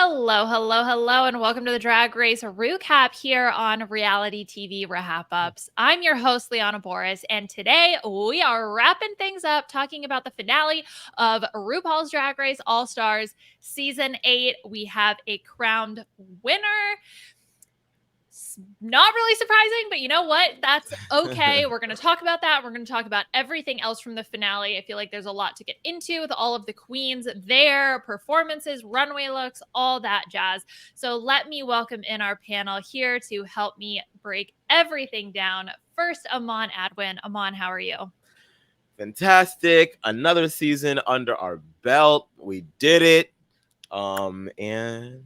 Hello, hello, hello, and welcome to the Drag Race RuCap here on reality TV RHAPups. I'm your host, Liana Boraas, and today we are wrapping things up talking about the finale of RuPaul's Drag Race All-Stars Season 8. We have a crowned winner. Not really surprising, but you know what? That's okay. We're going to talk about that. We're going to talk about everything else from the finale. I feel like there's a lot to get into with all of the queens, their performances, runway looks, all that jazz. So let me welcome in our panel here to help me break everything down. First, Aman Adwin. Aman, how are you? Fantastic. Another season under our belt. We did it. And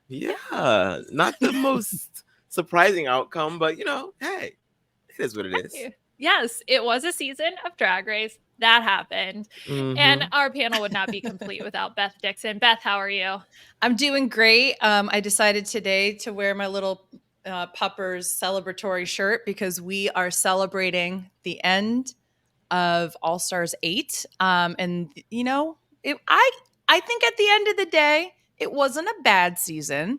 yeah, not the most surprising outcome, but hey, it is what it is. Yes, it was a season of Drag Race. That happened. And our panel would not be complete without Beth Dixon. Beth, how are you? I'm doing great. I decided today to wear my little Puppers celebratory shirt because we are celebrating the end of All Stars 8. And I think at the end of the day, it wasn't a bad season.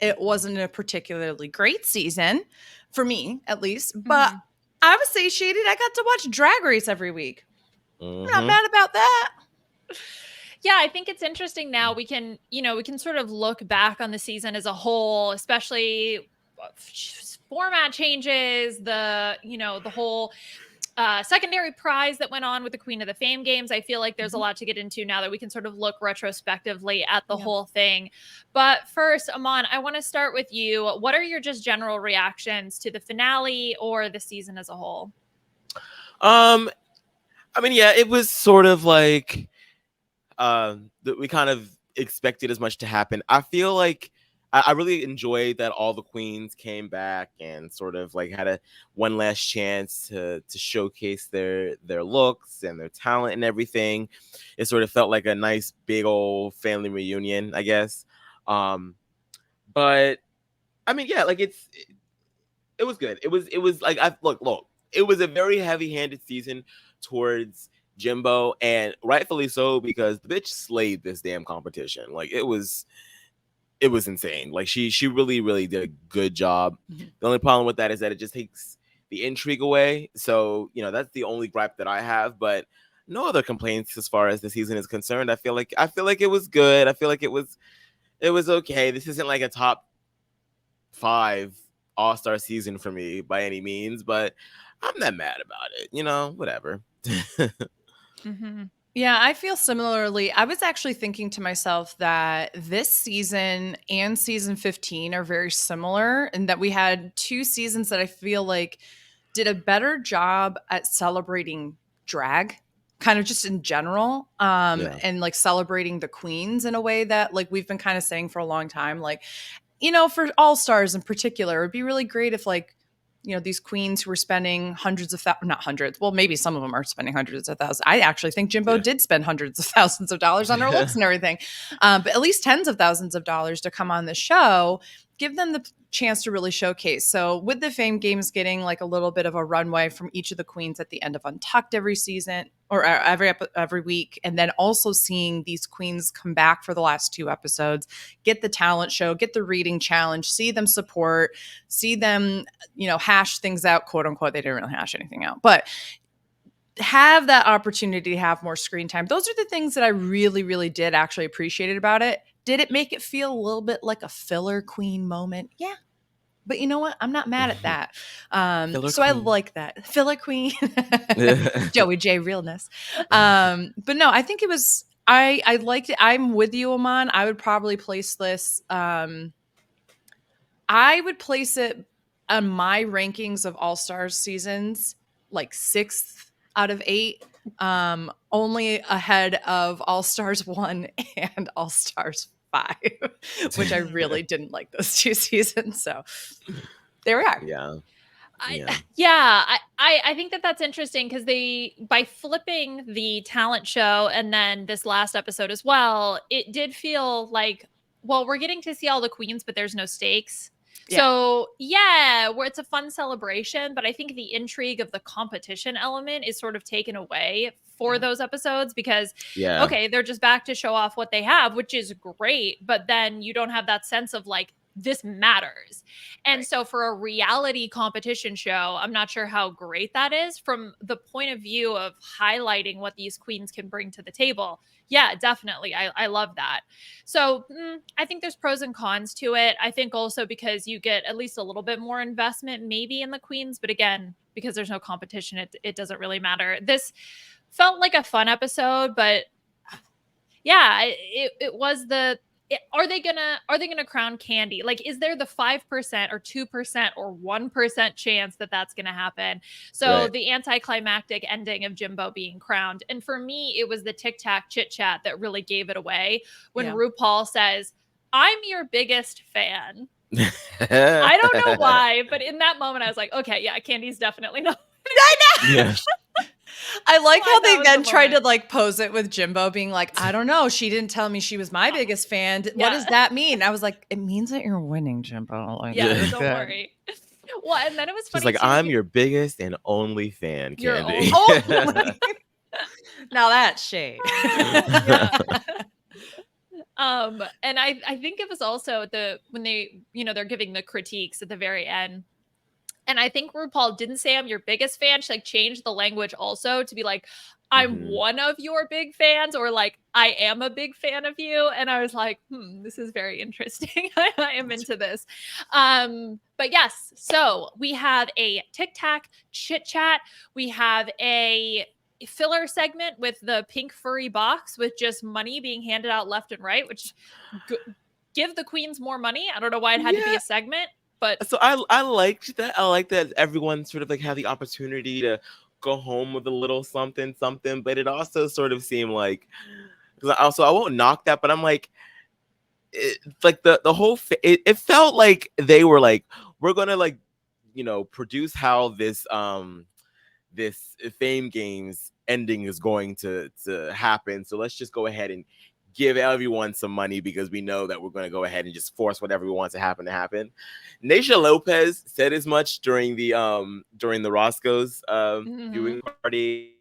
It wasn't a particularly great season for me, at least. But I was satiated. I got to watch Drag Race every week. I'm not mad about that. Yeah, I think it's interesting now. We can sort of look back on the season as a whole, especially format changes, the whole secondary prize that went on with the Queen of the Fame games. I feel like there's a lot to get into now that we can sort of look retrospectively at the whole thing. But first, Aman, I want to start with you. What are your just general reactions to the finale or the season as a whole? It was sort of like we kind of expected as much to happen. I feel like I really enjoyed that all the queens came back and sort of like had one last chance to showcase their looks and their talent and everything. It sort of felt like a nice big old family reunion, I guess. But I mean, yeah, like it was good. It was like look, it was a very heavy-handed season towards Jimbo, and rightfully so, because the bitch slayed this damn competition. Like it was insane. Like she really, really did a good job. The only problem with that is that it just takes the intrigue away. So, that's the only gripe that I have, but no other complaints as far as the season is concerned. I feel like it was good. I feel like it was okay. This isn't like a top 5 all-star season for me by any means, but I'm not mad about it. Whatever. Yeah, I feel similarly. I was actually thinking to myself that this season and season 15 are very similar, and that we had 2 seasons that I feel like did a better job at celebrating drag, kind of just in general, and like celebrating the queens in a way that like we've been kind of saying for a long time. Like, for All Stars in particular, it'd be really great if like, these queens who are spending not hundreds. Well, maybe some of them are spending hundreds of thousands. I actually think Jimbo did spend hundreds of thousands of dollars on her looks and everything. But at least tens of thousands of dollars to come on the show, give them the chance to really showcase. So with the Fame Games getting like a little bit of a runway from each of the queens at the end of Untucked every season or every week, and then also seeing these queens come back for the last 2 episodes, get the talent show, get the reading challenge, see them support, see them, hash things out, quote unquote. They didn't really hash anything out, but have that opportunity to have more screen time. Those are the things that I really, really did actually appreciate about it. Did it make it feel a little bit like a filler queen moment? Yeah. But you know what? I'm not mad at that. So I like that. Filler queen. Joey J realness. But no, I think it was, I liked it. I'm with you, Aman. I would probably place this. I would place it on my rankings of All-Stars seasons, like 6th out of 8. Only ahead of All-Stars 1 and All-Stars 5, which I really didn't like those 2 seasons. So there we are. I think that's interesting because by flipping the talent show and then this last episode as well, it did feel like, well, we're getting to see all the queens, but there's no stakes. Yeah. So where it's a fun celebration, but I think the intrigue of the competition element is sort of taken away for those episodes because, Yeah. okay, they're just back to show off what they have, which is great. But then you don't have that sense of like, this matters. And so for a reality competition show, I'm not sure how great that is from the point of view of highlighting what these queens can bring to the table. Yeah, definitely. I love that. So I think there's pros and cons to it. I think also because you get at least a little bit more investment maybe in the queens. But again, because there's no competition, it doesn't really matter. This felt like a fun episode, but yeah, it was are they gonna crown Candy? Like, is there the 5% or 2% or 1% chance that that's gonna happen? So the anticlimactic ending of Jimbo being crowned, and for me, it was the tic tac chit chat that really gave it away when RuPaul says, "I'm your biggest fan." I don't know why, but in that moment, I was like, okay, yeah, Candy's definitely not. I know. Yeah. I like how they then tried to like pose it with Jimbo being like, I don't know. She didn't tell me she was my biggest fan. What does that mean? I was like, it means that you're winning, Jimbo. Like, don't worry. Well, and then it was funny. She's like, I'm your biggest and only fan, Candy. Now that's shade. And I think it was also when they, they're giving the critiques at the very end. And I think RuPaul didn't say I'm your biggest fan. She like changed the language also to be like, I'm one of your big fans, or like, I am a big fan of you. And I was like, this is very interesting. I am into this. But yes, so we have a tic tac chit chat. We have a filler segment with the pink furry box with just money being handed out left and right, which give the queens more money. I don't know why it had to be a segment. But so I liked that. I like that everyone sort of like had the opportunity to go home with a little something, but it also sort of seemed like, because I won't knock that, but I'm like, like the whole it felt like they were like, we're gonna like, produce how this this Fame Games ending is going to happen. So let's just go ahead and give everyone some money because we know that we're going to go ahead and just force whatever we want to happen. Naysha Lopez said as much during the Roscoe's viewing party.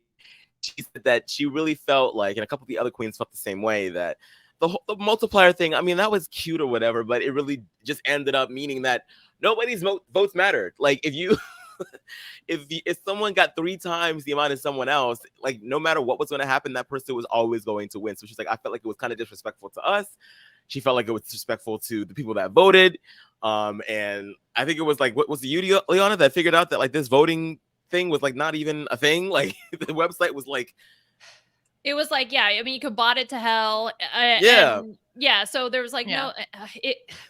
She said that she really felt like, and a couple of the other queens felt the same way, that the multiplier thing, I mean, that was cute or whatever, but it really just ended up meaning that nobody's votes mattered. Like if you if someone got 3 times the amount of someone else, like no matter what was going to happen, that person was always going to win. So she's like, I felt like it was kind of disrespectful to us. She felt like it was disrespectful to the people that voted. And I think it was like, what was you, Liana, that figured out that like this voting thing was like not even a thing? Like the website was like, it was like, yeah, I mean, you could bot it to hell. So there was like,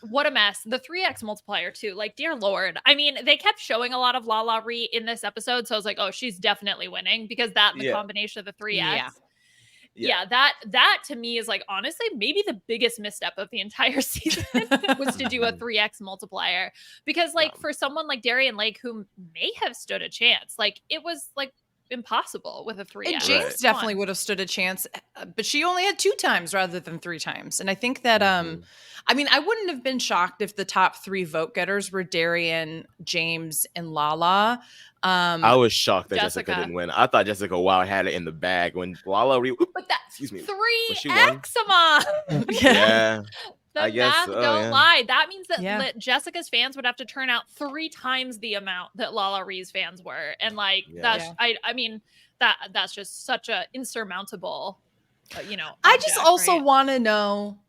what a mess. The 3x multiplier too, like, dear Lord. I mean, they kept showing a lot of Lala Ree in this episode. So I was like, oh, she's definitely winning because the combination of the 3x. That to me is like, honestly, maybe the biggest misstep of the entire season was to do a 3x multiplier. Because like for someone like Darian Lake, who may have stood a chance, like it was like impossible with a 3x. And James definitely would have stood a chance, but she only had 2 times rather than 3 times. And I think that I mean, I wouldn't have been shocked if the top 3 vote getters were Darian, James, and Lala. I was shocked that Jessica didn't win. I thought Jessica had it in the bag when Lala but that 3x, Aman. Yeah. The math don't lie. That means that Jessica's fans would have to turn out 3 times the amount that Lala Ree's fans were, and like I mean that's just such a insurmountable, I just also want to know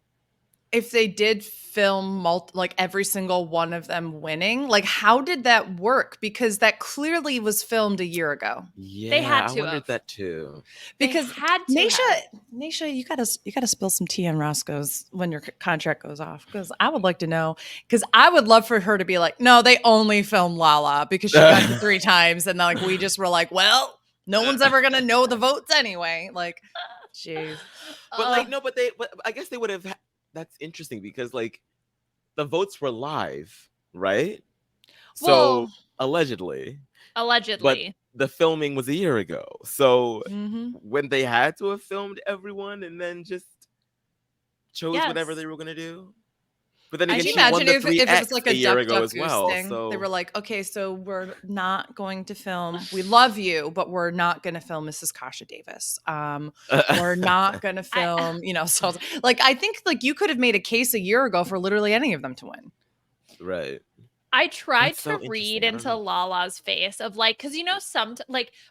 if they did film like every single one of them winning, like how did that work? Because that clearly was filmed a year ago. Yeah, they had to. I wondered that too. Because Naysha, you gotta spill some tea on Roscoe's when your contract goes off. Because I would like to know. Because I would love for her to be like, no, they only filmed Lala because she got it 3 times, and like we just were like, well, no one's ever gonna know the votes anyway. Like, jeez. But I guess they would have. That's interesting because like the votes were live, right? So allegedly, but the filming was a year ago. So when they had to have filmed everyone and then just chose whatever they were going to do. But then Could again, you she won imagine the if it 3X was like a a year duck ago duck as goose well. thing? So They were like, okay, so we're not going to film. We love you, but we're not going to film Mrs. Kasha Davis. We're not going to film, so like, I think like you could have made a case a year ago for literally any of them to win. right. I tried That's so to read interesting. I don't into know. Lala's face of like, because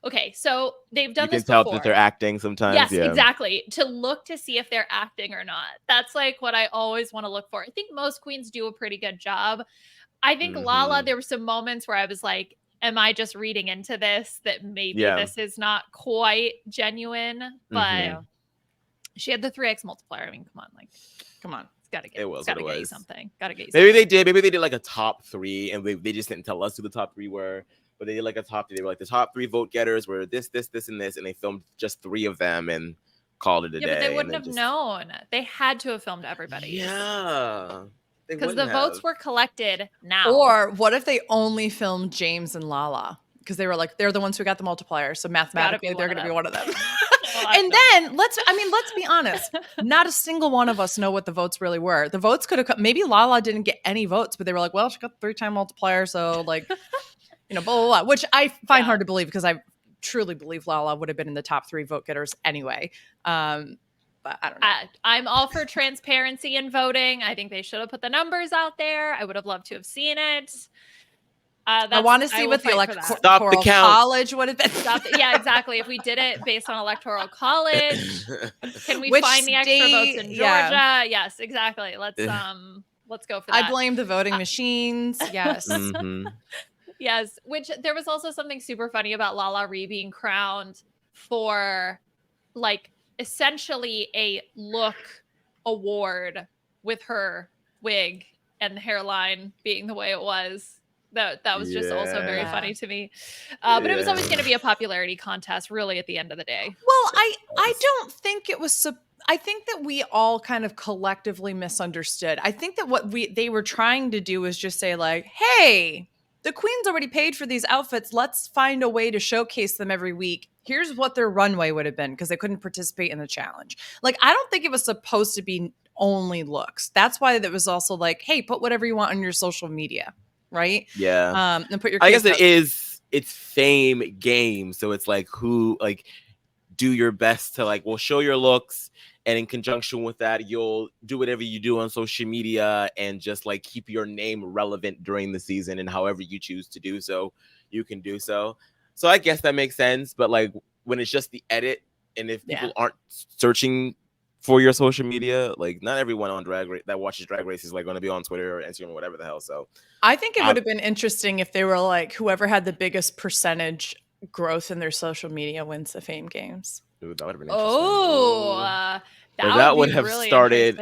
okay, so they've done You can this tell before. that they're acting sometimes. Yes, Yeah. exactly. To look to see if they're acting or not. That's like what I always want to look for. I think most queens do a pretty good job. I think Lala, Mhm. there were some moments where I was like, am I just reading into this that maybe Yeah. this is not quite genuine? But Mhm. she had the 3x multiplier. I mean, come on. It was It's gotta what it get you was. something. Gotta get you Maybe something. they did like a top 3, and they just didn't tell us who the top 3 were. But they did like a top 3. They were like the top 3 vote getters were this, and this, and they filmed just 3 of them and called it a day. Yeah, but they wouldn't and have known. They had to have filmed everybody. Yeah, because the votes were collected now. Or what if they only filmed James and Lala? Because they were like, they're the ones who got the multiplier. So mathematically, they're going to be one of them. And then let's be honest. Not a single one of us know what the votes really were. The votes could have come. Maybe Lala didn't get any votes, but they were like, well, she got the 3-time multiplier. So like, blah, blah, blah, which I find hard to believe because I truly believe Lala would have been in the top 3 vote getters anyway. But I don't know. I'm all for transparency in voting. I think they should have put the numbers out there. I would have loved to have seen it. I want to see what the electoral college would have been. Yeah, exactly. If we did it based on electoral college, can we find the extra votes in Georgia? Yeah. Yes, exactly. Let's go for that. I blame the voting machines. Yes. Mhm. Yes, which there was also something super funny about Lala Ree being crowned for like essentially a look award with her wig and the hairline being the way it was. That was just also very funny to me. But it was always going to be a popularity contest, really, at the end of the day. Well, I don't think it was. I think that we all kind of collectively misunderstood. I think that what they were trying to do was just say like, hey, the queen's already paid for these outfits. Let's find a way to showcase them every week. Here's what their runway would have been because they couldn't participate in the challenge. Like, I don't think it was supposed to be only looks. That's why it was also like, hey, put whatever you want on your social media. Right. Yeah. And put your. I guess it's fame game. So it's like do your best to show your looks, and in conjunction with that, you'll do whatever you do on social media and just keep your name relevant during the season, and however you choose to do so, you can do so. So I guess that makes sense. But when it's just the edit, and if people aren't searching for your social media, not everyone on that watches Drag Race is going to be on Twitter or Instagram or whatever the hell. So I think it would have been interesting if they were whoever had the biggest percentage growth in their social media wins the Fame Games. Ooh, that would have been interesting. That would have really started.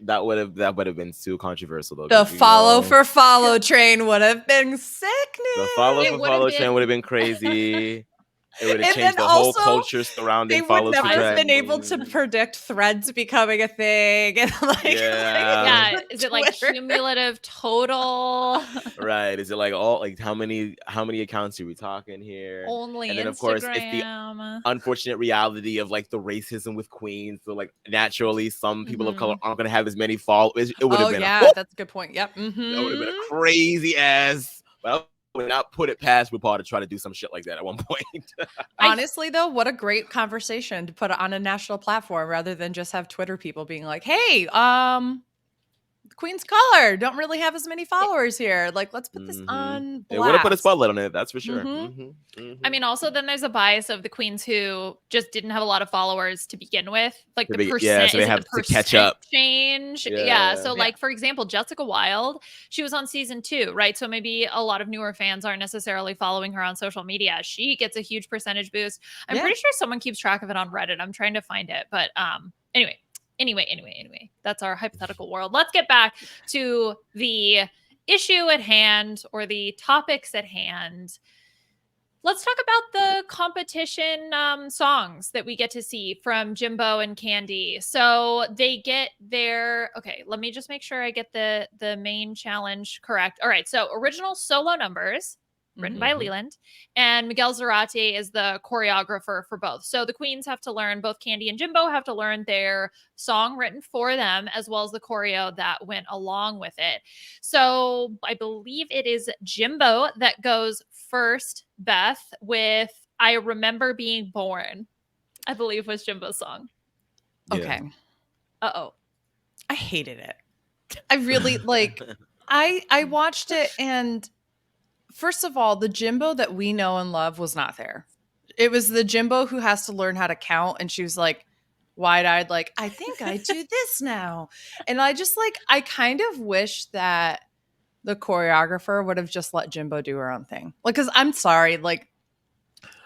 That would have been too controversial though. The follow train would have been sickening. The follow train would have been crazy. It would have changed the whole culture surrounding follow They would never have trend. been able to predict threads becoming a thing. And is it cumulative total? Right. Is it all how many accounts are we talking here? Only and then Instagram. Of course it's the unfortunate reality of the racism with queens. So naturally some people of color aren't gonna have as many followers. It would have been that's a good point. Yep. That would have been a crazy ass. But I would not put it past RuPaul to try to do some shit like that at one point. Honestly, though, what a great conversation to put on a national platform rather than just have Twitter people being like, hey, Queen's Color don't really have as many followers here. Let's put this on blast. It would have put a spotlight on it, that's for sure. I mean, also then there's a bias of the queens who just didn't have a lot of followers to begin with. The percent, so they have to catch up. Change. So for example, Jessica Wilde, she was on season 2, right? So maybe a lot of newer fans aren't necessarily following her on social media. She gets a huge percentage boost. I'm pretty sure someone keeps track of it on Reddit. I'm trying to find it. But Anyway, that's our hypothetical world. Let's get back to the issue at hand, or the topics at hand. Let's talk about the competition songs that we get to see from Jimbo and Candy. So they get let me just make sure I get the main challenge correct. All right, so original solo numbers, written by Leland, and Miguel Zarate is the choreographer for both. So the queens have to learn, both Candy and Jimbo have to learn their song written for them, as well as the choreo that went along with it. So I believe it is Jimbo that goes first, Beth, with I Remember Being Born, I believe was Jimbo's song. Yeah. Okay. Uh-oh. I hated it. I really I watched it, and first of all, the Jimbo that we know and love was not there. It was the Jimbo who has to learn how to count, and she was like wide-eyed, like, I think I do this now. And I just I kind of wish that the choreographer would have just let Jimbo do her own thing. Because I'm sorry,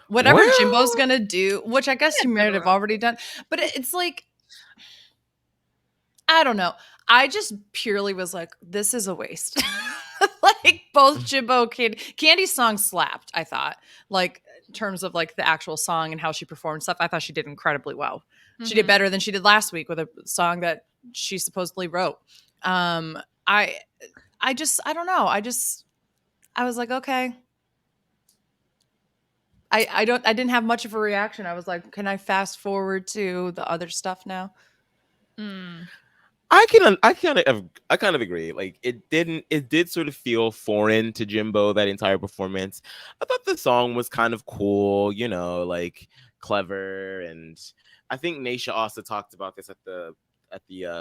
whatever Jimbo's gonna do, which I guess you might have already done, but it's I don't know. I just purely was like, this is a waste. Both Jimbo Candy's song slapped, I thought. In terms of the actual song and how she performed stuff, I thought she did incredibly well. She did better than she did last week with a song that she supposedly wrote. I don't know. I was like, okay. I didn't have much of a reaction. I was like, can I fast forward to the other stuff now? I kind of agree. It did sort of feel foreign to Jimbo, that entire performance. I thought the song was kind of cool, clever, and I think Naisha also talked about this at the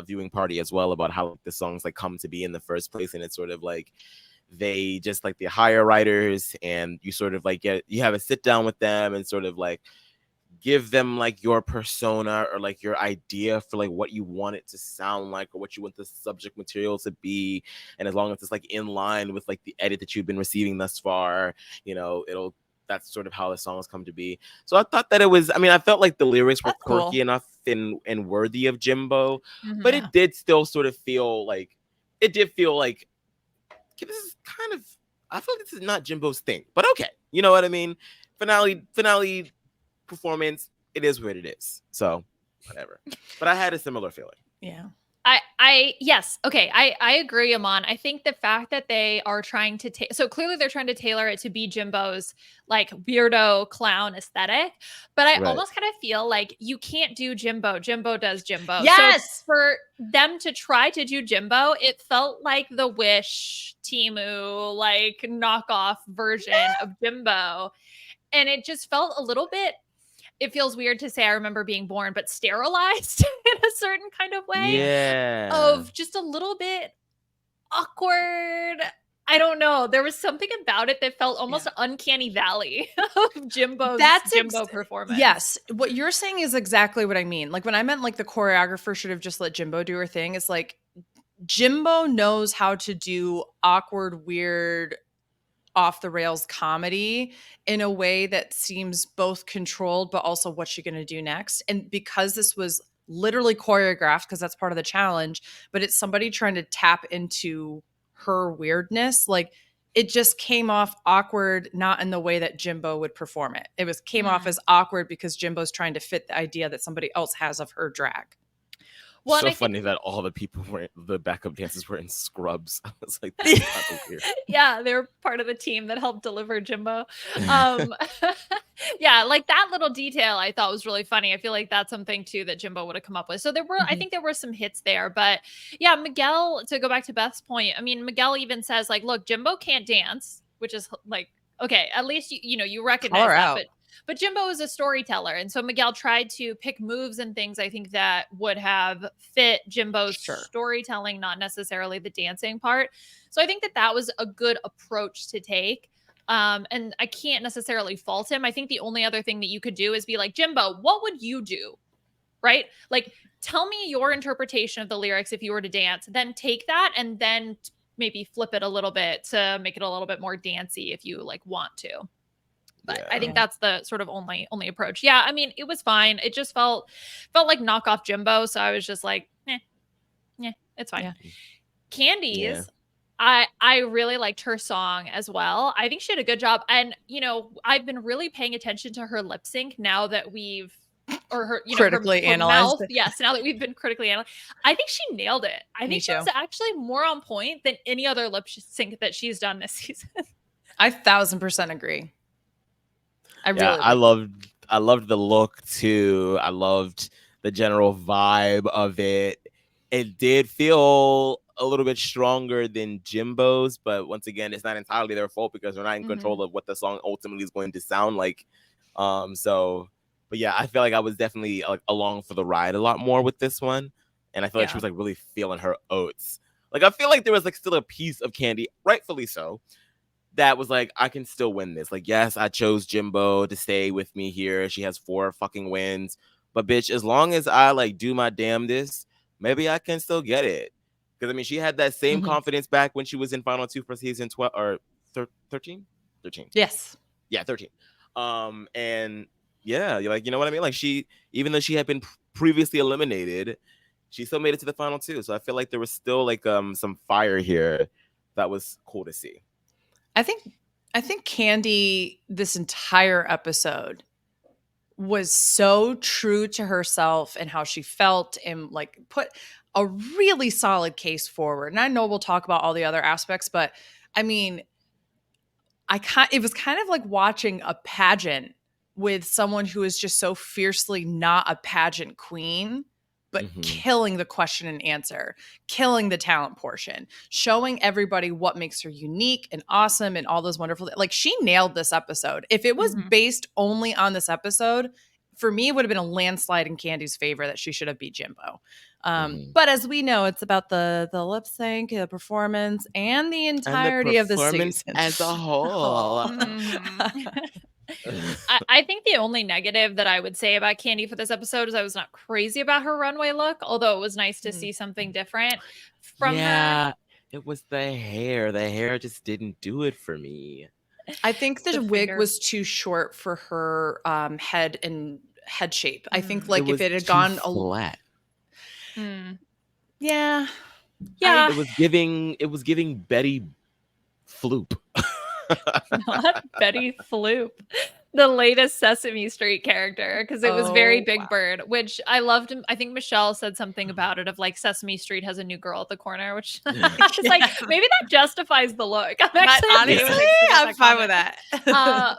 viewing party as well, about how the songs come to be in the first place, and it's sort of they just they hire writers, and you sort of you have a sit down with them and sort of give them your persona or your idea for what you want it to sound like, or what you want the subject material to be, and as long as it's in line with the edit that you've been receiving thus far, that's sort of how the songs come to be. So I thought that it was, I felt like the lyrics were quirky enough and worthy of Jimbo, but it did still sort of feel this is kind of, I feel like this is not Jimbo's thing, but okay, you know what I mean? Finale performance, it is what it is, so whatever. But I had a similar feeling. Yeah. Yes. Okay. I agree, Aman. I think the fact that they are trying to so clearly they're trying to tailor it to be Jimbo's weirdo clown aesthetic, but I almost kind of feel like you can't do Jimbo. Jimbo does Jimbo. Yes. So for them to try to do Jimbo, it felt like the Wish Temu knockoff version of Jimbo, and it just felt a little bit. It feels weird to say I Remember Being Born, but sterilized in a certain kind of way. Yeah. Of just a little bit awkward. I don't know. There was something about it that felt almost uncanny valley of Jimbo's Jimbo performance. Yes. What you're saying is exactly what I mean. When I meant the choreographer should have just let Jimbo do her thing, it's Jimbo knows how to do awkward, weird, off the rails comedy in a way that seems both controlled, but also what's she going to do next. And because this was literally choreographed, because that's part of the challenge, but it's somebody trying to tap into her weirdness. It just came off awkward, not in the way that Jimbo would perform it. It came off as awkward because Jimbo's trying to fit the idea that somebody else has of her drag. Well, so funny that all the people the backup dancers were in scrubs. I was like, that's kind of weird. Yeah, they were part of the team that helped deliver Jimbo. Yeah, that little detail I thought was really funny. I feel like that's something too that Jimbo would have come up with. So there were, I think there were some hits there, but yeah, Miguel, to go back to Beth's point, Miguel even says look, Jimbo can't dance, which is okay, at least you recognize that, but Jimbo is a storyteller. And so Miguel tried to pick moves and things I think that would have fit Jimbo's storytelling, not necessarily the dancing part. So I think that was a good approach to take. And I can't necessarily fault him. I think the only other thing that you could do is be Jimbo, what would you do? Right? Tell me your interpretation of the lyrics if you were to dance, then take that and then maybe flip it a little bit to make it a little bit more dancey if you want to. But I think that's the sort of only approach. Yeah, it was fine. It just felt like knockoff Jimbo. So I was just it's fine. Yeah. Candy's, I really liked her song as well. I think she did a good job. And, I've been really paying attention to her lip sync now that we've, or her, critically her analyzed. Mouth. Yes, now that we've been critically analyzed. I think she nailed it. I think she was actually more on point than any other lip sync that she's done this season. I 1000% agree. I loved the look too. I loved the general vibe of it. It did feel a little bit stronger than Jimbo's, but once again, it's not entirely their fault because they're not in control of what the song ultimately is going to sound like. But yeah, I feel like I was definitely like along for the ride a lot more with this one, and I feel like she was like really feeling her oats. Like I feel like there was like still a piece of Candy, rightfully so, that was like, I can still win this. Like, yes, I chose Jimbo to stay with me here. She has 4 fucking wins. But bitch, as long as I like do my damnedest, maybe I can still get it. Because I mean, she had that same confidence back when she was in Final 2 for season 12 or 13? 13. Yes. Yeah, 13. And yeah, you're like, you know what I mean? Like she, even though she had been previously eliminated, she still made it to the Final 2. So I feel like there was still like some fire here that was cool to see. I think Candy this entire episode was so true to herself and how she felt and like put a really solid case forward. And I know we'll talk about all the other aspects, but I mean, it was kind of like watching a pageant with someone who is just so fiercely not a pageant queen, but killing the question and answer, killing the talent portion, showing everybody what makes her unique and awesome and all those wonderful, like she nailed this episode. If it was based only on this episode, for me, it would have been a landslide in Candy's favor that she should have beat Jimbo. But as we know, it's about the lip sync, the performance, and the entirety of the season as a whole. I think the only negative that I would say about Candy for this episode is I was not crazy about her runway look, although it was nice to see something different from her. It was the hair. The hair just didn't do it for me. I think the wig was too short for her head and head shape. I think like if it had gone flat. Yeah. Yeah. It was giving Betty Floop. Not Betty Floop, the latest Sesame Street character, because it was very Big Bird, which I loved. I think Michelle said something about it of like Sesame Street has a new girl at the corner, which is like maybe that justifies the look. Honestly, I'm fine with that.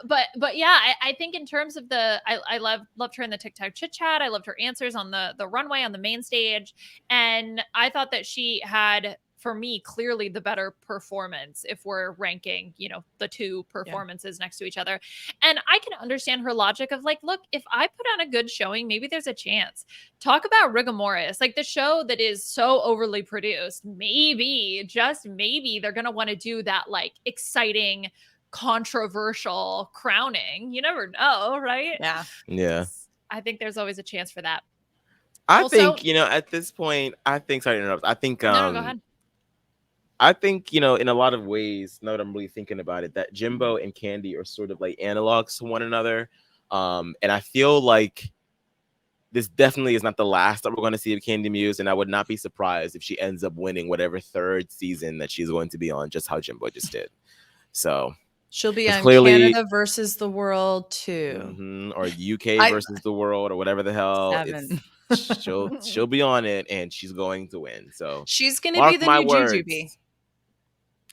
But yeah, I think in terms of I loved her in the TikTok chit chat. I loved her answers on the runway on the main stage, and I thought that she had, for me, clearly the better performance if we're ranking, the two performances next to each other. And I can understand her logic of like, look, if I put on a good showing, maybe there's a chance. Talk about Rigomoris, like the show that is so overly produced. Maybe, just maybe, they're going to want to do that like exciting, controversial crowning. You never know, right? Yeah. Yeah. I think there's always a chance for that. I think, at this point, sorry to interrupt. I think, no, go ahead. I think, in a lot of ways, now that I'm really thinking about it, that Jimbo and Candy are sort of like analogs to one another. And I feel like this definitely is not the last that we're going to see of Candy Muse. And I would not be surprised if she ends up winning whatever 3rd season that she's going to be on, just how Jimbo just did. So she'll be on Canada versus the world too. Or UK versus the world or whatever the hell. 7. She'll be on it and she's going to win. So she's going to be the new Jujubee.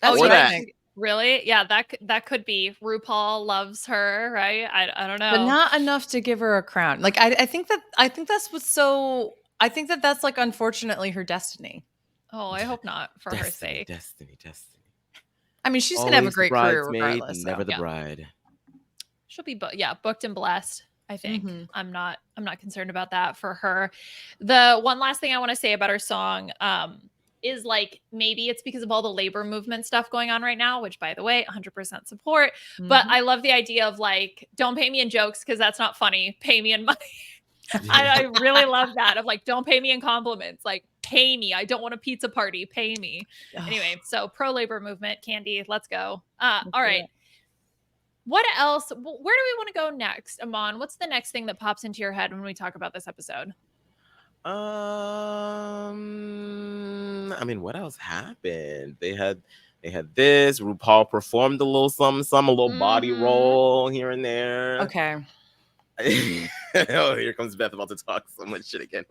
That's what I think. Really? Yeah, that could be. RuPaul loves her, right? I don't know, but not enough to give her a crown. Like I think that's what's so. I think that's like unfortunately her destiny. Oh, I hope not for her sake. Destiny. I mean, she's gonna have a great career regardless. Never the bride. She'll be booked and blessed. I think I'm not concerned about that for her. The one last thing I want to say about her song is like, maybe it's because of all the labor movement stuff going on right now, which by the way, 100% support. But I love the idea of like, don't pay me in jokes because that's not funny. Pay me in money. I really love that of like, don't pay me in compliments. Like, pay me. I don't want a pizza party. Pay me. Anyway, so pro labor movement, Candy, let's go. All right. What else? Where do we want to go next, Aman? What's the next thing that pops into your head when we talk about this episode? I mean, what else happened? They had this. RuPaul performed a little something, a little body roll here and there. Okay. Oh, here comes Beth about to talk so much shit again.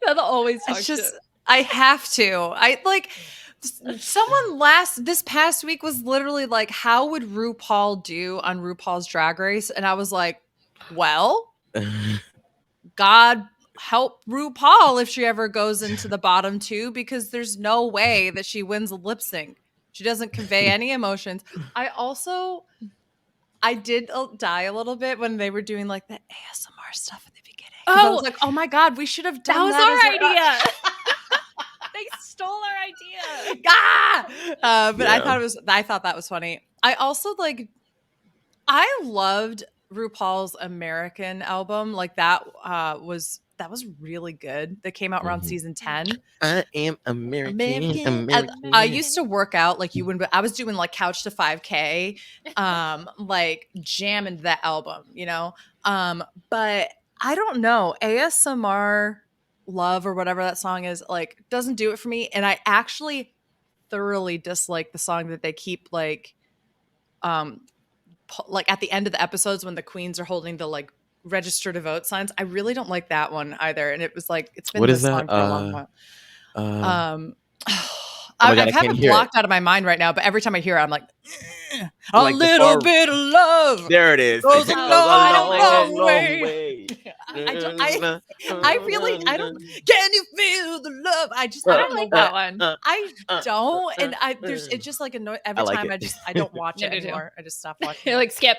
Beth always talks shit. I have to. Someone this past week was literally like, how would RuPaul do on RuPaul's Drag Race? And I was like, well, God help RuPaul if she ever goes into the bottom 2, because there's no way that she wins a lip sync. She doesn't convey any emotions. I did die a little bit when they were doing like the ASMR stuff at the beginning. I was like, oh my God, we should have done that. Was our idea. They stole our idea. But I thought that was funny. I also I loved RuPaul's American album. Like that was really good. That came out around season 10. I am American. I used to work out like you wouldn't. I was doing like couch to 5K, like jamming that album, you know. But I don't know, ASMR Love or whatever that song is, like doesn't do it for me. And I actually thoroughly dislike the song that they keep like at the end of the episodes when the queens are holding the like register to vote signs. I really don't like that one either. And it was like, it's been this song for a long time. I have it blocked out of my mind right now, but every time I hear it, I'm like, a little bit of love. There it is. Goes a long way. I don't. Can you feel the love? I don't like that one. I don't, and it's just like annoying every time. I don't watch it anymore. I just stop watching. You're like skip.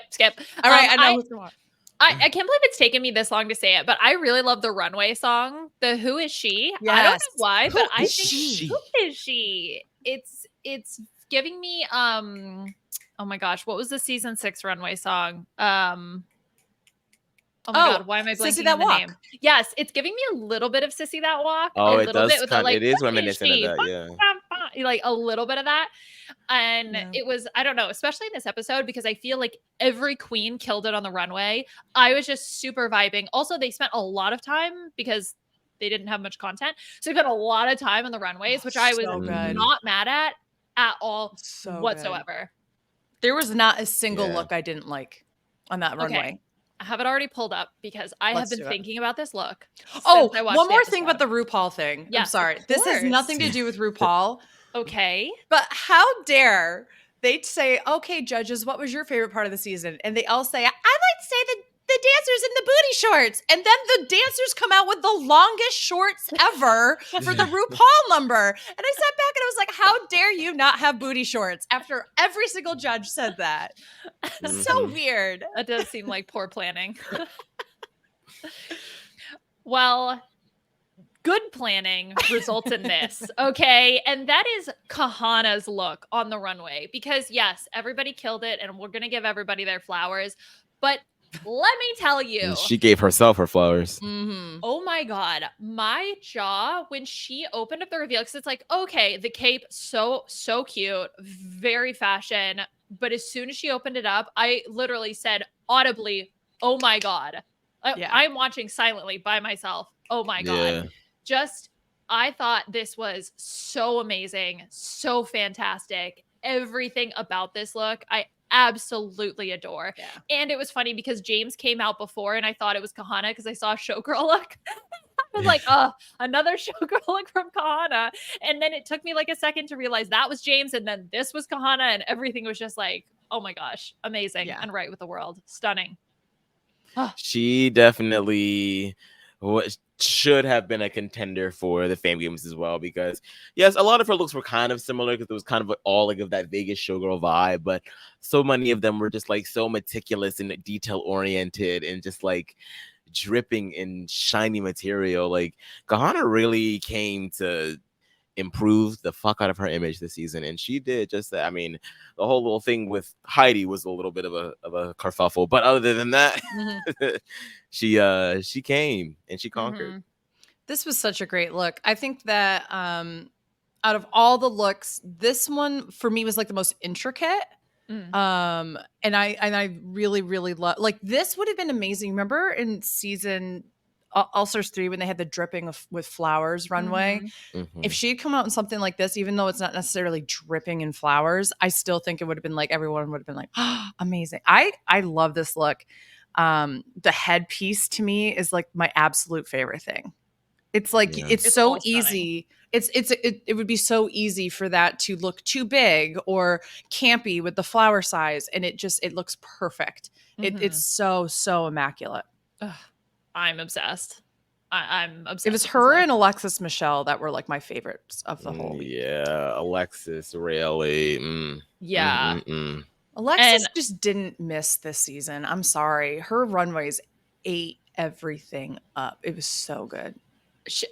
All right, I know who's gonna watch. I can't believe it's taken me this long to say it, but I really love the Runway song. The Who Is She? Yes. I don't know why, but I think Who Is She? It's giving me oh my gosh, what was the season 6 Runway song? Oh my God, why am I blanking on the name? Yes, it's giving me a little bit of Sissy That Walk. Oh, it does. It is reminiscent of that, yeah. Like a little bit of that. And it was, I don't know, especially in this episode, because I feel like every queen killed it on the runway. I was just super vibing. Also, they spent a lot of time because they didn't have much content. So they spent a lot of time on the runways, which I was not mad at all whatsoever. Good. There was not a single look I didn't like on that runway. I have it already pulled up because I have been thinking about this look. Oh, one more thing about the RuPaul thing. Yes, I'm sorry. This has nothing to do with RuPaul. Okay. But how dare they say, okay, judges, what was your favorite part of the season? And they all say, I'd like to say the dancers in the booty shorts. And then the dancers come out with the longest shorts ever for the RuPaul number. And I sat back and I was like, how dare you not have booty shorts after every single judge said that? So weird. That does seem like poor planning. Well, good planning results in this, okay? And that is Kahana's look on the runway. Because yes, everybody killed it and we're going to give everybody their flowers. But let me tell you. She gave herself her flowers. Mm-hmm. Oh my God. My jaw, when she opened up the reveal, because it's like, okay, the cape, so cute, very fashion. But as soon as she opened it up, I literally said audibly, oh my God. I'm watching silently by myself. Oh my God. I thought this was so amazing, so fantastic. Everything about this look, I absolutely adore. Yeah. And it was funny because James came out before and I thought it was Kahana because I saw a showgirl look. I was like, oh, another showgirl look from Kahana. And then it took me like a second to realize that was James and then this was Kahana and everything was just like, oh my gosh, amazing and right with the world. Stunning. She definitely should have been a contender for the Fame Games as well, because yes, a lot of her looks were kind of similar because it was kind of all like of that Vegas showgirl vibe, but so many of them were just like so meticulous and detail oriented and just like dripping in shiny material. Like Kahana really came to improve the fuck out of her image this season, and she did just that. I mean, the whole little thing with Heidi was a little bit of a kerfuffle, but other than that, she came and she conquered. Mm-hmm. This was such a great look. I think that out of all the looks, this one for me was like the most intricate. And I really love, like, this would have been amazing. Remember in season All Stars 3 when they had the dripping with flowers runway? If she had come out in something like this, even though it's not necessarily dripping in flowers, I still think it would have been like, everyone would have been like, oh, amazing. I love this look. The headpiece to me is like my absolute favorite thing. It's like, it's so easy. it would be so easy for that to look too big or campy with the flower size, and it looks perfect. It's so immaculate. Ugh, I'm obsessed. I'm obsessed. It was with her this and Alexis Michelle that were like my favorites of the whole week. Yeah, Alexis really. look. Yeah. Alexis And just didn't miss this season. I'm sorry. Her runways ate everything up. It was so good.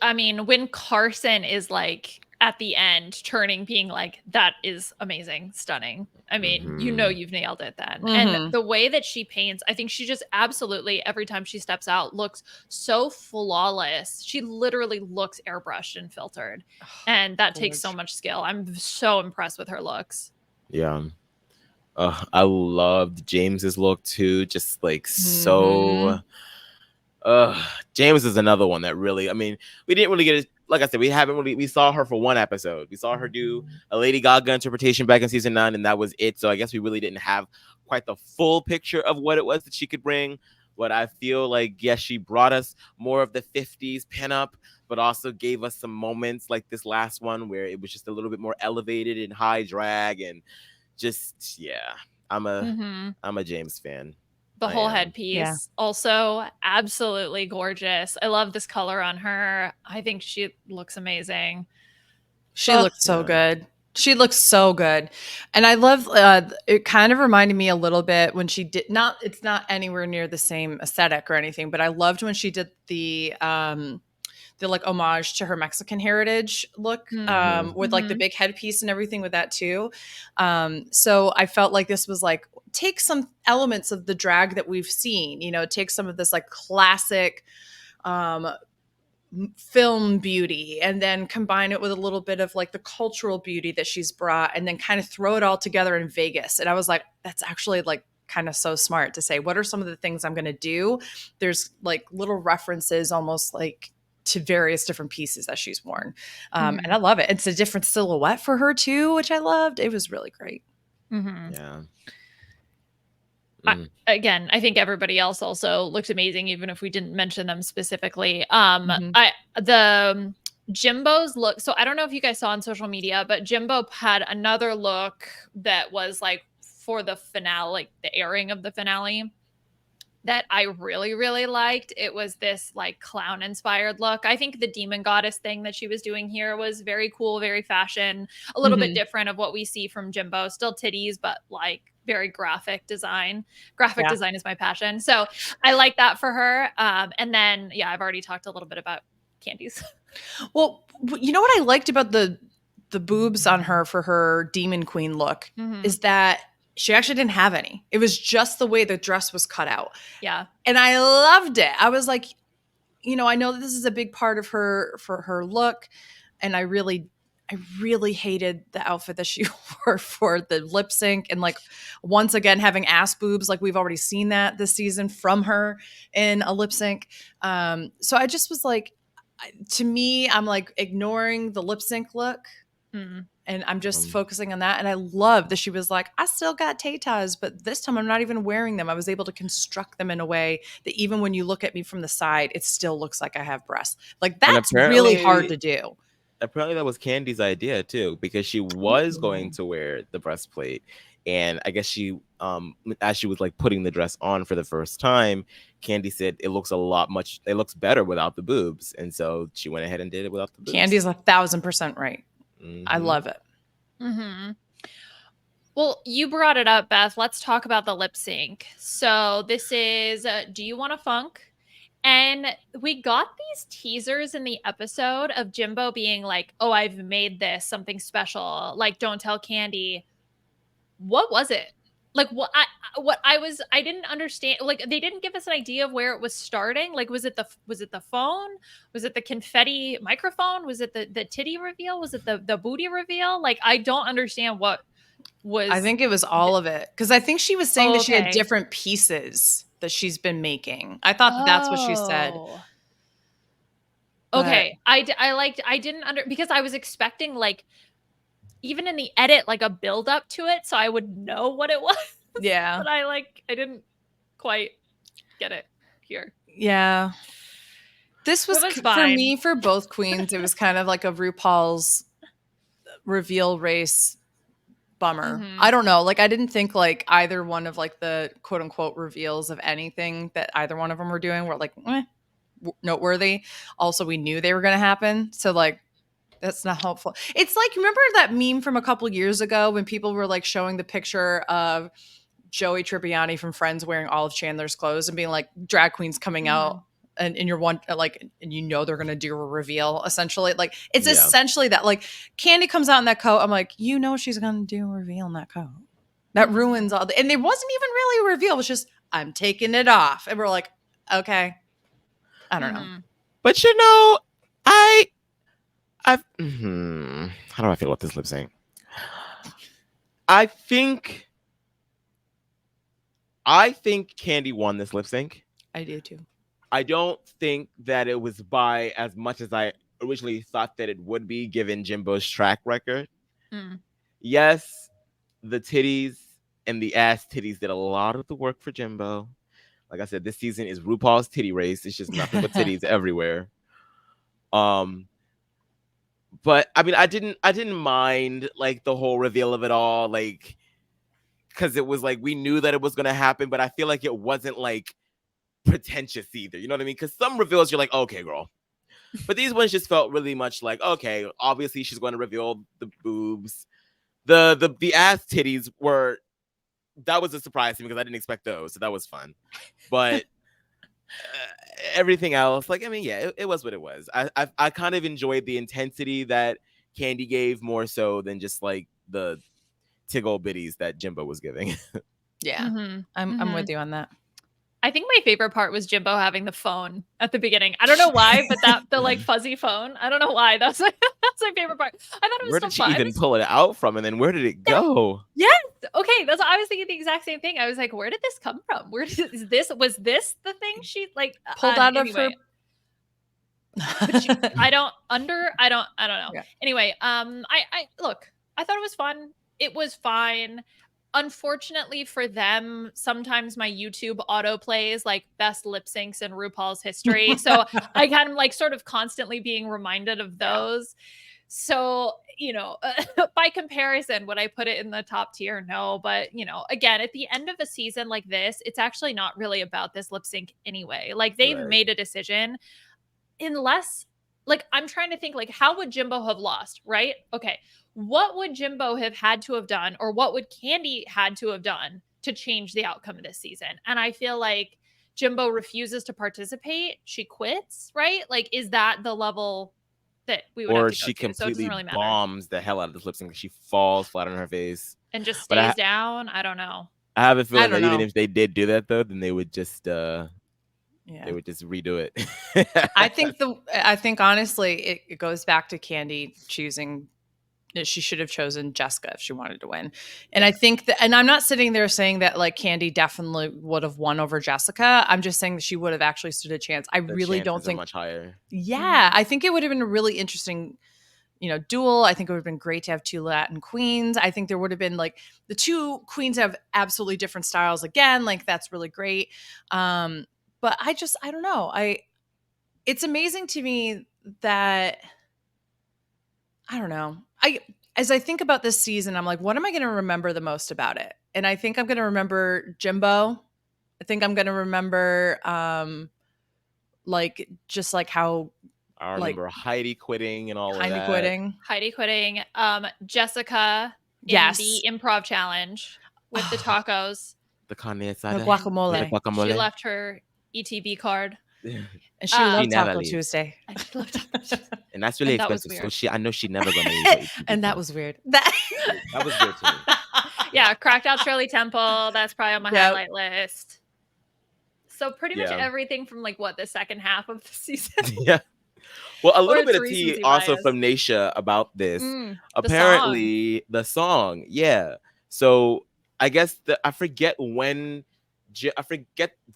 I mean, when Carson is like at the end turning, being like, that is amazing, stunning. I mean, you know, you've nailed it then. And the way that she paints, I think she just absolutely, every time she steps out, looks so flawless. She literally looks airbrushed and filtered. And that takes so much skill. I'm so impressed with her looks. Yeah. I loved James's look too. Just like so. James is another one that really. I mean, we didn't really get it. Like I said, we saw her for one episode. We saw her do a Lady Gaga interpretation back in season 9, and that was it. So I guess we really didn't have quite the full picture of what it was that she could bring. But I feel like, yes, she brought us more of the 50s pinup, but also gave us some moments like this last one where it was just a little bit more elevated and high drag, and just, yeah, I'm a James fan. The whole headpiece, also absolutely gorgeous. I love this color on her. I think she looks amazing. She looks so good. She looks so good. And I love, it kind of reminded me a little bit when she did it's not anywhere near the same aesthetic or anything, but I loved when she did the like homage to her Mexican heritage look with like the big headpiece and everything with that too. So I felt like this was like, take some elements of the drag that we've seen, you know, take some of this like classic film beauty and then combine it with a little bit of like the cultural beauty that she's brought and then kind of throw it all together in Vegas. And I was like, that's actually like kind of so smart to say, what are some of the things I'm going to do? There's like little references almost like to various different pieces that she's worn. And I love it. It's a different silhouette for her too, which I loved. It was really great. Yeah. Again, I think everybody else also looked amazing, even if we didn't mention them specifically. The Jimbo's look. So I don't know if you guys saw on social media, but Jimbo had another look that was like for the finale, like the airing of the finale, that I really, really liked. It was this like clown inspired look. I think the demon goddess thing that she was doing here was very cool, very fashion, a little bit different of what we see from Jimbo. Still titties, but like very graphic design. Graphic design is my passion. So I like that for her. And then, yeah, I've already talked a little bit about Candy's. Well, you know what I liked about the boobs on her for her demon queen look is that she actually didn't have any. It was just the way the dress was cut out. Yeah. And I loved it. I was like, you know, I know that this is a big part of her for her look. And I really hated the outfit that she wore for the lip sync. And like, once again, having ass boobs, like we've already seen that this season from her in a lip sync. So I just was like, to me, I'm like ignoring the lip sync look. And I'm just focusing on that. And I love that she was like, I still got tatas, but this time I'm not even wearing them. I was able to construct them in a way that even when you look at me from the side, it still looks like I have breasts. Like that's really hard to do. Apparently that was Candy's idea too, because she was going to wear the breastplate. And I guess she, as she was like putting the dress on for the first time, Candy said it looks better without the boobs. And so she went ahead and did it without the boobs. Candy's 1,000% right. I love it. Well, you brought it up, Beth. Let's talk about the lip sync. So this is Do You Want a Funk? And we got these teasers in the episode of Jimbo being like, oh, I've made this something special. Like, don't tell Candy. What was it? Like I didn't understand. Like they didn't give us an idea of where it was starting. Like was it the phone? Was it the confetti microphone? Was it the titty reveal? Was it the booty reveal? Like I don't understand what was. I think it was all of it because I think she was saying that she had different pieces that she's been making. I thought that's what she said. Okay, I didn't because I was expecting like. Even in the edit, like a build up to it, so I would know what it was. Yeah. But I didn't quite get it here. Yeah. This was, was for fine. me, for both queens, it was kind of like a RuPaul's reveal race bummer. Mhm. I don't know. Like, I didn't think like either one of like the quote unquote reveals of anything that either one of them were doing were like noteworthy. Also, we knew they were going to happen. So like, that's not helpful. It's like, remember that meme from a couple years ago when people were like showing the picture of Joey Tribbiani from Friends wearing all of Chandler's clothes and being like drag queens coming out and you're one like, and you know they're gonna do a reveal essentially. Like it's essentially that. Like Candy comes out in that coat, I'm like, you know she's gonna do a reveal in that coat. That ruins all and it wasn't even really a reveal. It was just I'm taking it off, and we're like, okay, I don't know. But you know, how do I feel about this lip sync? I think Candy won this lip sync. I do too. I don't think that it was by as much as I originally thought that it would be, given Jimbo's track record. Yes, the titties and the ass titties did a lot of the work for Jimbo. Like I said, this season is RuPaul's titty race. It's just nothing but titties everywhere. But I mean, I didn't mind like the whole reveal of it all, like, because it was like we knew that it was gonna happen, but I feel like it wasn't like pretentious either. You know what I mean? Because some reveals you're like, okay, girl. But these ones just felt really much like, okay, obviously she's going to reveal the boobs. The ass titties were, that was a surprise to me because I didn't expect those. So that was fun. But everything else, like, I mean, yeah, it was what it was. I kind of enjoyed the intensity that Candy gave more so than just like the tiggle bitties that Jimbo was giving. Yeah. I'm with you on that. I think my favorite part was Jimbo having the phone at the beginning. I don't know why, but the like fuzzy phone. I don't know why. That's my favorite part. I thought it was Where so did she fun. even pull it out from, and then where did it go? Yes. Okay. That's what I was thinking. The exact same thing. I was like, where did this come from? Was this the thing she like pulled out of her? I don't know. Yeah. Anyway, I look. I thought it was fun. It was fine. Unfortunately for them, sometimes my YouTube auto plays like best lip syncs in RuPaul's history. So I kind of like sort of constantly being reminded of those. So, you know, by comparison, would I put it in the top tier? No. But, you know, again, at the end of a season like this, it's actually not really about this lip sync anyway. Like they've made a decision. Unless, like, I'm trying to think, like, how would Jimbo have lost, right? Okay. What would Jimbo have had to have done, or what would Candy had to have done to change the outcome of this season? And I feel like Jimbo refuses to participate. She quits, right? Like, is that the level that we would have to go she to? So it doesn't completely really matter. bombs the hell out of this lip sync. She falls flat on her face and just stays down. I don't know. I have a feeling that even if they did do that, though, then they would just they would just redo it. I think honestly, it goes back to Candy choosing. She should have chosen Jessica if she wanted to win. And I think that, and I'm not sitting there saying that like Candy definitely would have won over Jessica. I'm just saying that she would have actually stood a chance. I really don't think much higher. Yeah. I think it would have been a really interesting, you know, duel. I think it would have been great to have two Latin queens. I think there would have been like the two queens have absolutely different styles again. Like that's really great. But I don't know. It's amazing to me that, I don't know. As I think about this season, I'm like, what am I going to remember the most about it? And I think I'm going to remember Jimbo. I think I'm going to remember, like, just like how. I remember Heidi quitting and all of that. Heidi quitting. Jessica. Yes. In the improv challenge with the tacos. The carne asada. The guacamole. She left her ETB card. And she loved Taco Tuesday. And that's really expensive. So I know she never gonna leave. And that was weird. That was weird to me. Yeah, cracked out Shirley Temple. That's probably on my highlight list. So pretty much everything from like the second half of the season. Yeah. Well, a little bit of tea also from Naysha about this. Apparently, the song. Yeah. So I guess I forget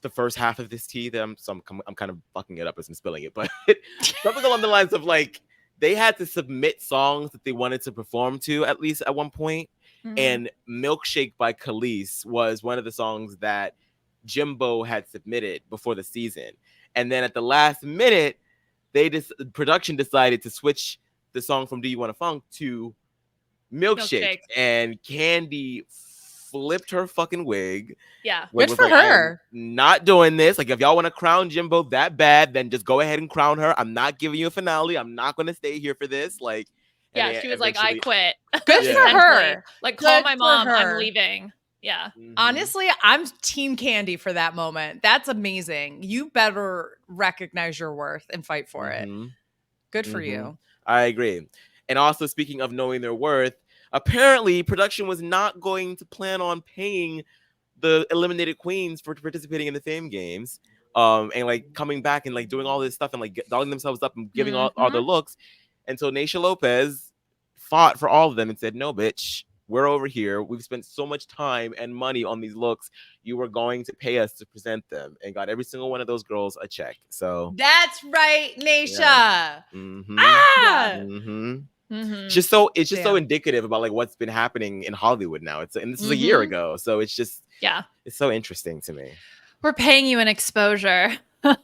the first half of this tea that I'm kind of fucking it up as I'm spilling it, but something along the lines of like they had to submit songs that they wanted to perform to at least at one point. And Milkshake by Khalees was one of the songs that Jimbo had submitted before the season. And then at the last minute, production decided to switch the song from Do You Want a Funk to Milkshake. And Candy flipped her fucking wig. Yeah. Good for her. Not doing this. Like, if y'all want to crown Jimbo that bad, then just go ahead and crown her. I'm not giving you a finale. I'm not going to stay here for this. Like, yeah, she was like, I quit. Good for her. Like, call my mom. I'm leaving. Yeah. Mm-hmm. Honestly, I'm Team Candy for that moment. That's amazing. You better recognize your worth and fight for it. Good for you. I agree. And also, speaking of knowing their worth, apparently production was not going to plan on paying the eliminated queens for participating in the Fame Games, and like coming back and like doing all this stuff and like dolling themselves up and giving all their looks. And so Naysha Lopez fought for all of them and said, no, bitch, we're over here. We've spent so much time and money on these looks. You were going to pay us to present them, and got every single one of those girls a check. So that's right, Naysha. Yeah. Mm-hmm. Just so it's just so indicative about like what's been happening in Hollywood now. And this is a year ago, so it's just it's so interesting to me. We're paying you in exposure.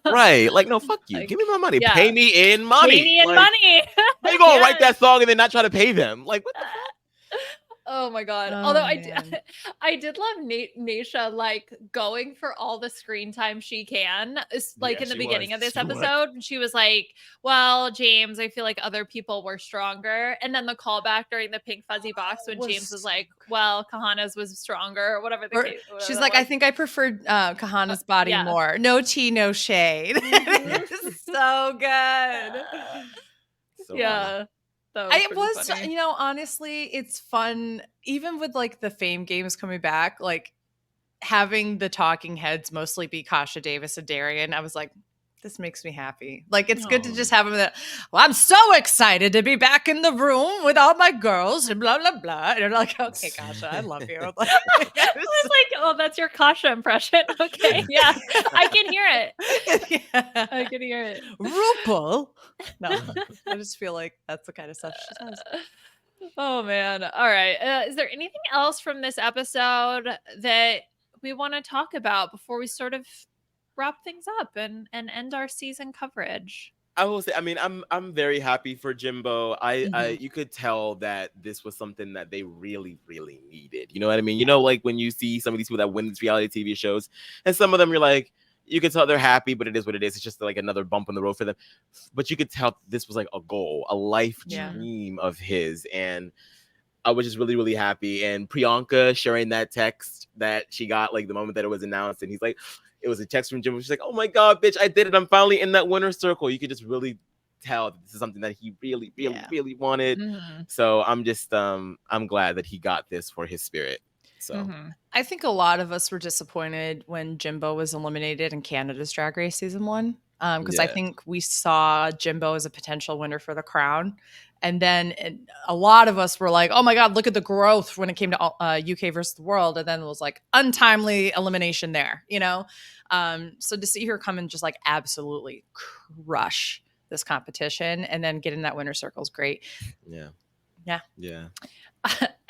Right, like, no, fuck you. Give me my money. Pay me in money. Pay me in money. How you gonna write that song and then not try to pay them? Like, what the fuck? Oh my god. Although I did love Naysha like going for all the screen time she can. Like in the beginning of this episode, she was like, well, James, I feel like other people were stronger. And then the callback during the pink fuzzy box when James was like, well, Kahana's was stronger or whatever the case. She's like, I think I preferred Kahana's body more. No tea, no shade. So good. So It was you know, honestly, it's fun, even with like the Fame Games coming back, like having the talking heads mostly be Kasha Davis and Darian. I was like, this makes me happy. Like, it's good to just have them that, well, I'm so excited to be back in the room with all my girls and blah, blah, blah. And you're like, okay, Kasha, I love you. Like, I was like, oh, that's your Kasha impression. Okay. Yeah. I can hear it. I can hear it. RuPaul. No, I just feel like that's the kind of stuff she says. Oh, man. All right. Is there anything else from this episode that we want to talk about before we sort of wrap things up and end our season coverage? I will say, I mean, I'm very happy for Jimbo. You could tell that this was something that they really, really needed. You know what I mean? You know, like when you see some of these people that win these reality TV shows, and some of them you're like, you can tell they're happy, but it is what it is. It's just like another bump on the road for them. But you could tell this was like a goal, a life dream of his. And I was just really, really happy. And Priyanka sharing that text that she got like the moment that it was announced, and he's like, it was a text from Jimbo. She's like, oh my God, bitch, I did it. I'm finally in that winner's circle. You could just really tell that this is something that he really, really, really wanted. So I'm just, I'm glad that he got this for his spirit. So I think a lot of us were disappointed when Jimbo was eliminated in Canada's Drag Race season 1. Because I think we saw Jimbo as a potential winner for the crown. And then a lot of us were like, oh my God, look at the growth when it came to UK versus the world. And then it was like untimely elimination there, you know? So to see her come and just like absolutely crush this competition and then get in that winner circle is great. Yeah.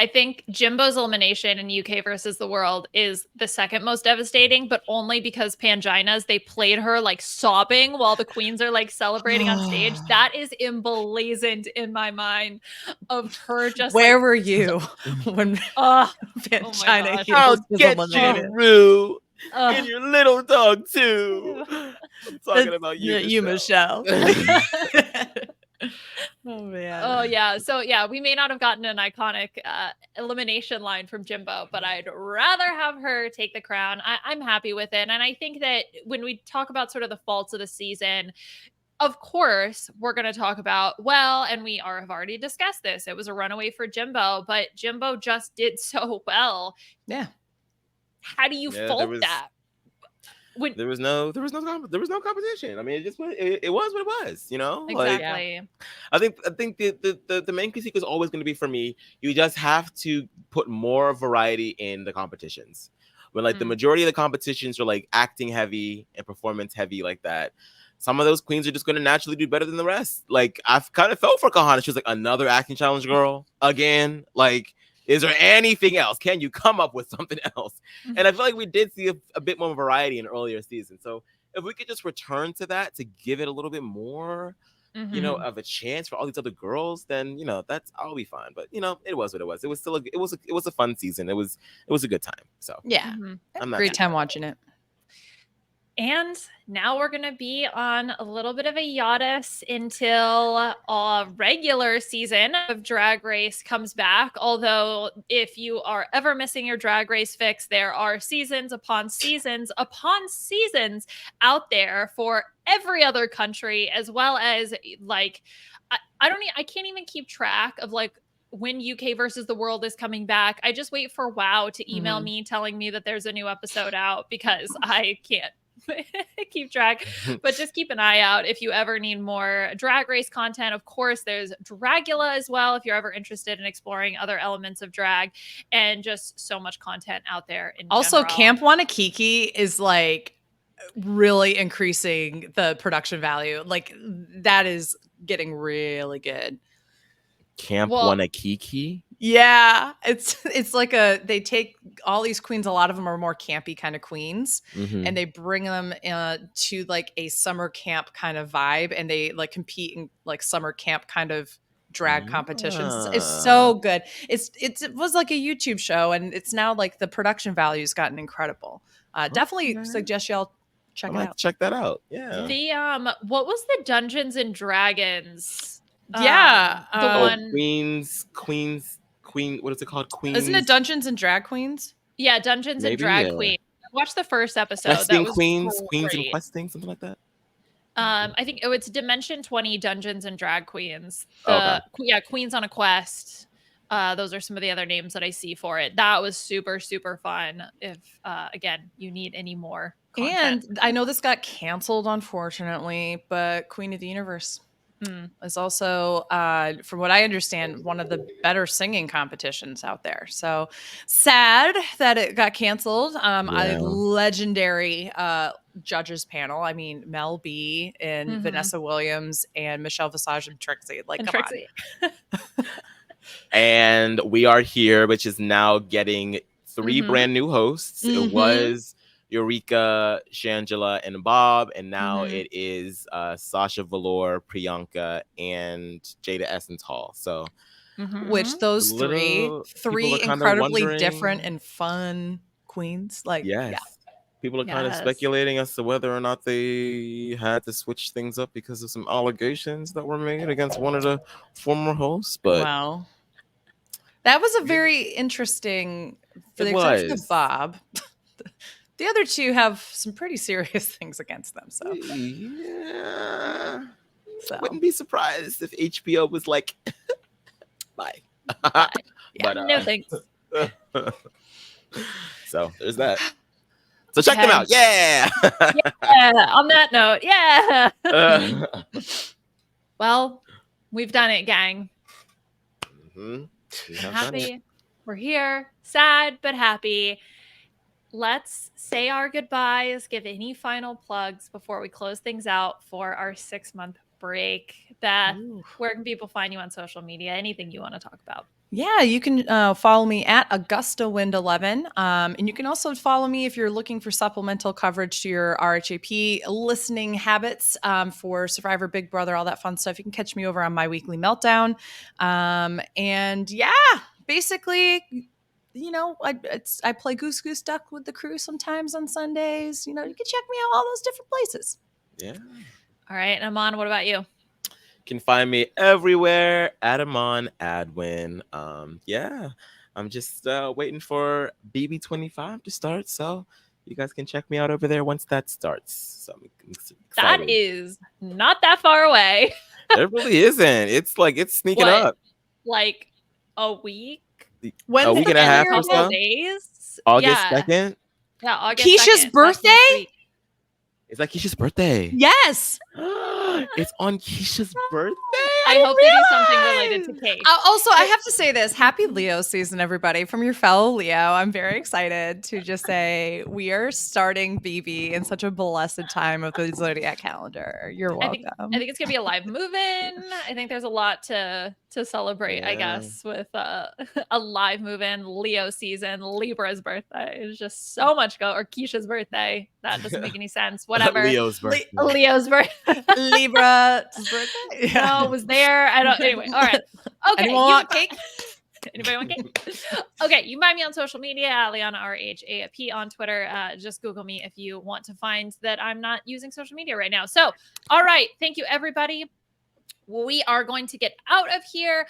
I think Jimbo's elimination in UK versus the world is the second most devastating, but only because Panginas, they played her like sobbing while the queens are like celebrating on stage. That is emblazoned in my mind of her just where were you when Pangina I'll get you, Rue. And your little dog too. I'm talking about you, Michelle. Oh man. Oh yeah. So yeah, we may not have gotten an iconic elimination line from Jimbo, but I'd rather have her take the crown. I'm happy with it. And I think that when we talk about sort of the faults of the season, of course, we're going to talk about, and we have already discussed this. It was a runaway for Jimbo, but Jimbo just did so well. Yeah. How do you fault that? There was no competition. I mean, it was what it was, you know? Exactly. Like, I think the main critique is always going to be, for me, you just have to put more variety in the competitions. When like the majority of the competitions are like acting heavy and performance heavy like that, some of those queens are just going to naturally do better than the rest. Like, I've kind of felt for Kahana. She was like, another acting challenge girl again. Like, is there anything else? Can you come up with something else? And I feel like we did see a bit more variety in earlier seasons. So if we could just return to that, to give it a little bit more, you know, of a chance for all these other girls, then, you know, I'll be fine. But, you know, it was what it was. It was still it was a fun season. It was a good time. So Yeah. I'm not Great time watching it. And now we're going to be on a little bit of a hiatus until a regular season of Drag Race comes back. Although if you are ever missing your Drag Race fix, there are seasons upon seasons upon seasons out there for every other country, as well as like, I can't even keep track of like when UK versus the world is coming back. I just wait for WoW to email me telling me that there's a new episode out because I can't keep track. But just keep an eye out if you ever need more Drag Race content. Of course, there's Dragula as well if you're ever interested in exploring other elements of drag, and just so much content out there in also general. Camp Wanakiki is like really increasing the production value. Like that is getting really good. Camp Wanakiki. Yeah, it's like they take all these queens. A lot of them are more campy kind of queens, and they bring them to like a summer camp kind of vibe, and they like compete in like summer camp kind of drag competitions. It's so good. It was like a YouTube show, and it's now like the production value's gotten incredible. Definitely suggest y'all check it out. Check that out. Yeah. The what was the Dungeons and Dragons? Yeah, the one Queen. What is it called? Queens. Isn't it Dungeons and Drag Queens? Yeah, Dungeons and Drag Queens. Watch the first episode. Questing Queens and Questing, something like that. I think it's Dimension 20 Dungeons and Drag Queens. Queens on a Quest. Those are some of the other names that I see for it. That was super, super fun. If again, you need any more content. And I know this got canceled, unfortunately, but Queen of the Universe is also, from what I understand, one of the better singing competitions out there. So sad that it got canceled. A legendary judges panel. I mean, Mel B and Vanessa Williams and Michelle Visage and Trixie. Like, come on. And we are here, which is now getting 3 brand new hosts. It was Eureka, Shangela, and Bob, and now it is Sasha Velour, Priyanka, and Jada Essence Hall. So, which those three incredibly different and fun queens. Like, people are kind of speculating as to whether or not they had to switch things up because of some allegations that were made against one of the former hosts. But wow, that was a very interesting. For the exception of Bob. The other two have some pretty serious things against them. So, wouldn't be surprised if HBO was like, bye. Bye. But, no thanks. So there's that. So check them out. Yeah. On that note, well, we've done it, gang. Happy. We're here. Sad, but happy. Let's say our goodbyes, give any final plugs before we close things out for our 6-month break. Beth, where can people find you on social media? Anything you want to talk about? Yeah, you can follow me at AugustaWind11. And you can also follow me if you're looking for supplemental coverage to your RHAP listening habits for Survivor, Big Brother, all that fun stuff. You can catch me over on My Weekly Meltdown. And yeah, basically, you know, I play Goose Goose Duck with the crew sometimes on Sundays. You know, you can check me out all those different places. Yeah. All right, Aman, what about you? You can find me everywhere at Aman Adwin. I'm just waiting for BB25 to start, so you guys can check me out over there once that starts. So I'm excited. That is not that far away. It really isn't. It's like it's sneaking up. Like a week. When a week and a half or so? Days? August 2nd? Yeah, August Keisha's 2nd. birthday? Is that Keisha's birthday? Yes. It's on Keisha's birthday? I I hope they do something related to Kate. Also, I have to say this. Happy Leo season, everybody. From your fellow Leo, I'm very excited to just say we are starting BB in such a blessed time of the Zodiac calendar. You're welcome. I think it's going to be a live move-in. I think there's a lot to celebrate, I guess, with a live move-in, Leo season, Libra's birthday. There's just so much or Keisha's birthday. That doesn't make any sense. Whatever. Leo's birthday. Leo's birthday. Libra's birthday. Yeah. No, was there. I don't. Anyway, all right. Okay. Anyone want cake? Anybody want cake? Okay, you can find me on social media, Liana RHAP on Twitter. Just Google me if you want to find that I'm not using social media right now. So, all right. Thank you, everybody. We are going to get out of here.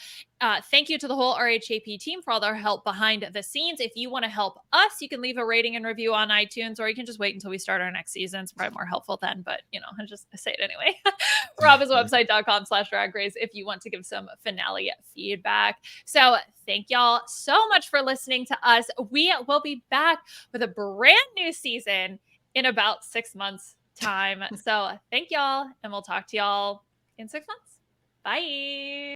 Thank you to the whole RHAP team for all their help behind the scenes. If you want to help us, you can leave a rating and review on iTunes, or you can just wait until we start our next season. It's probably more helpful then, but I just say it anyway. RuPaul'swebsite.com/drag race if you want to give some finale feedback. So thank y'all so much for listening to us. We will be back with a brand new season in about 6 months time. So thank y'all, and we'll talk to y'all in 6 months. Bye.